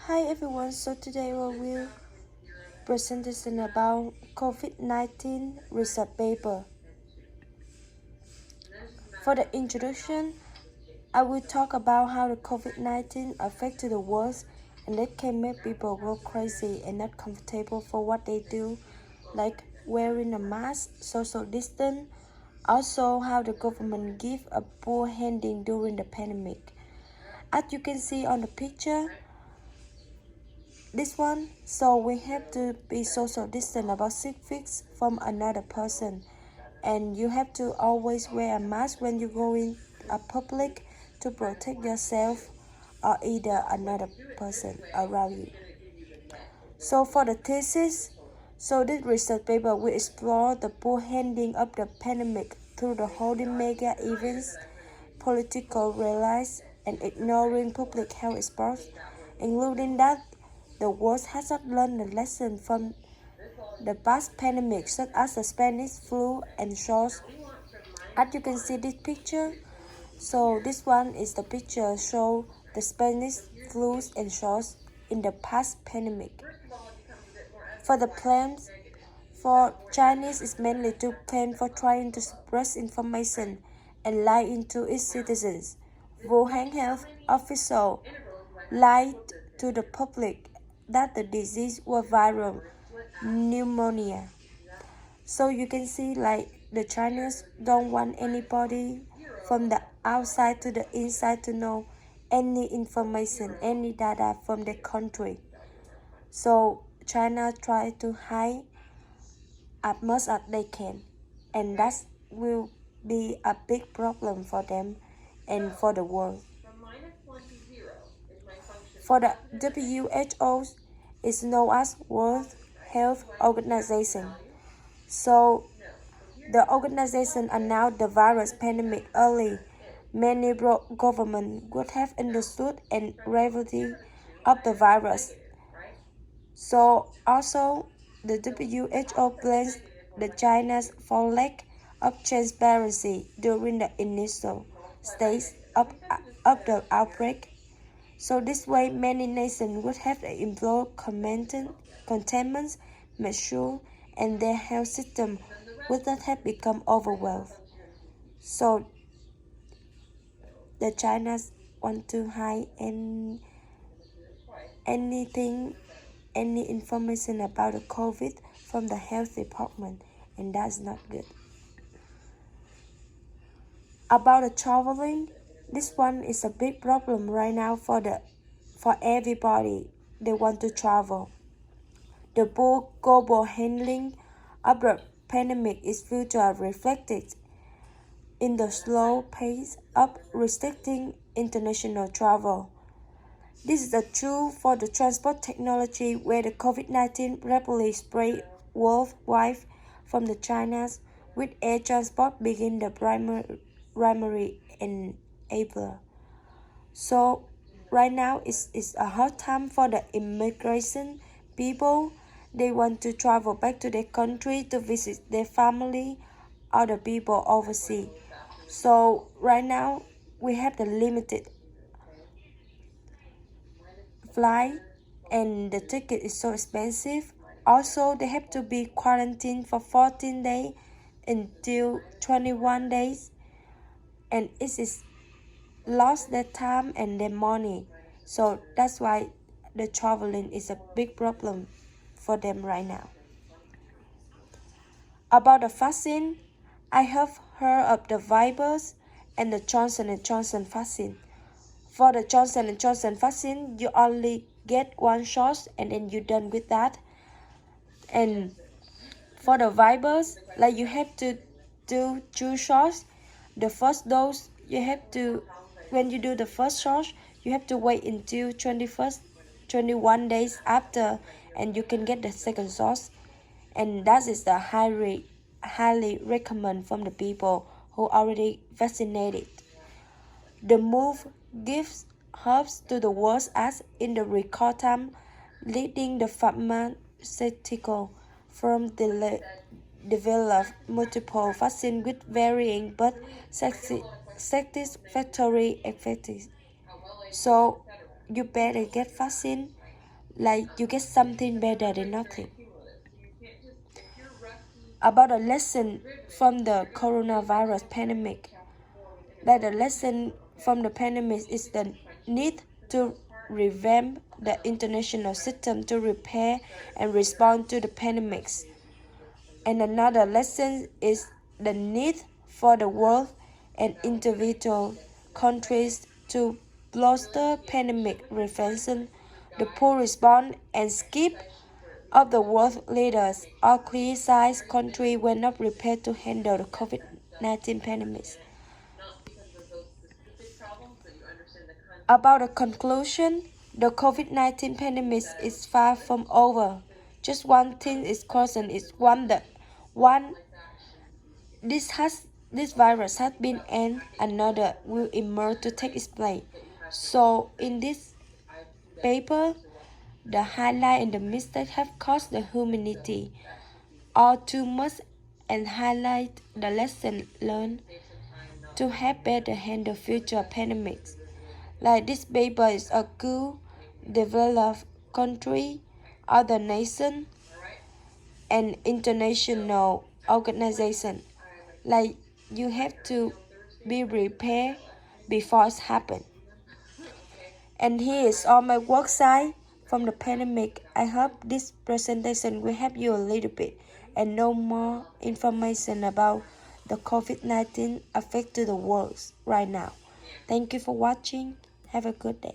Hi everyone, so today we will presentation about COVID-19 research paper. For the introduction, I will talk about how the COVID-19 affected the world and that can make people go crazy and not comfortable for what they do, like wearing a mask, social distance, also how the government give a poor handling during the pandemic. As you can see on the picture, this one, so we have to be social distant about 6 feet from another person, and you have to always wear a mask when you go in a public to protect yourself or either another person around you. So for the thesis, so this research paper will explore the poor handling of the pandemic through the holding mega events, political rallies, and ignoring public health experts, including that the world has not learned a lesson from the past pandemics such as the Spanish flu and SARS. As you can see this picture, so this one is the picture show the Spanish flu and SARS in the past pandemic. For the plans, for Chinese is mainly to blame for trying to suppress information and lie into its citizens. Wuhan health official lied to the public that the disease was viral pneumonia. So you can see like the Chinese don't want anybody from the outside to the inside to know any information, any data from the country. So China try to hide as much as they can, and that will be a big problem for them and for the world. For the WHO is known as World Health Organization. So the organization announced the virus pandemic early. Many governments would have understood and gravity of the virus. So also the WHO blames the China's for lack of transparency during the initial stage of the outbreak. So this way many nations would have employed containment measures and their health system would not have become overwhelmed. So the China's want to hide anything, any information about the COVID from the health department, and that's not good. About the traveling, this one is a big problem right now for everybody. They want to travel. The poor global handling of the pandemic is future reflected in the slow pace of restricting international travel. This is true for the transport technology where the COVID-19 rapidly spread worldwide from the China's with air transport being the primary enabler. So right now it's a hard time for the immigration people. They want to travel back to their country to visit their family or the people overseas. So right now we have the limited flight and the ticket is so expensive. Also, they have to be quarantined for 14 days until 21 days, and it is lost their time and their money. So that's why the traveling is a big problem for them right now. About the vaccine, I have heard of the Vibers and the Johnson & Johnson vaccine. For the Johnson & Johnson vaccine, you only get one shot and then you're done with that. And for the Vibers, like you have to do 2 shots. The first dose, you have to, when you do the first shot, you have to wait until 21 days after and you can get the second shot. And that is the highly recommend from the people who already vaccinated. The move gives hopes to the world as in the record time, leading the pharmaceutical firm develop multiple vaccines with varying but satisfactory effects. So you better get vaccine like you get something better than nothing. About a lesson from the coronavirus pandemic, that the lesson from the pandemic is the need to revamp the international system to repair and respond to the pandemics. And another lesson is the need for the world and individual countries to bolster pandemic prevention, the poor response and skip of the world leaders or criticized countries were not prepared to handle the COVID-19 pandemic. About the conclusion, the COVID-19 pandemic is far from over. Just one thing is certain is one this virus has been and another will emerge to take its place. So in this paper, the highlight and the mistake have caused the humanity all too much and highlight the lesson learned to have better handle future pandemics. Like this paper is a good developed country, other nation, and international organization. Like you have to be prepared before it happens. And here is all my work site from the pandemic. I hope this presentation will help you a little bit and know more information about the COVID-19 affect to the world right now. Thank you for watching. Have a good day.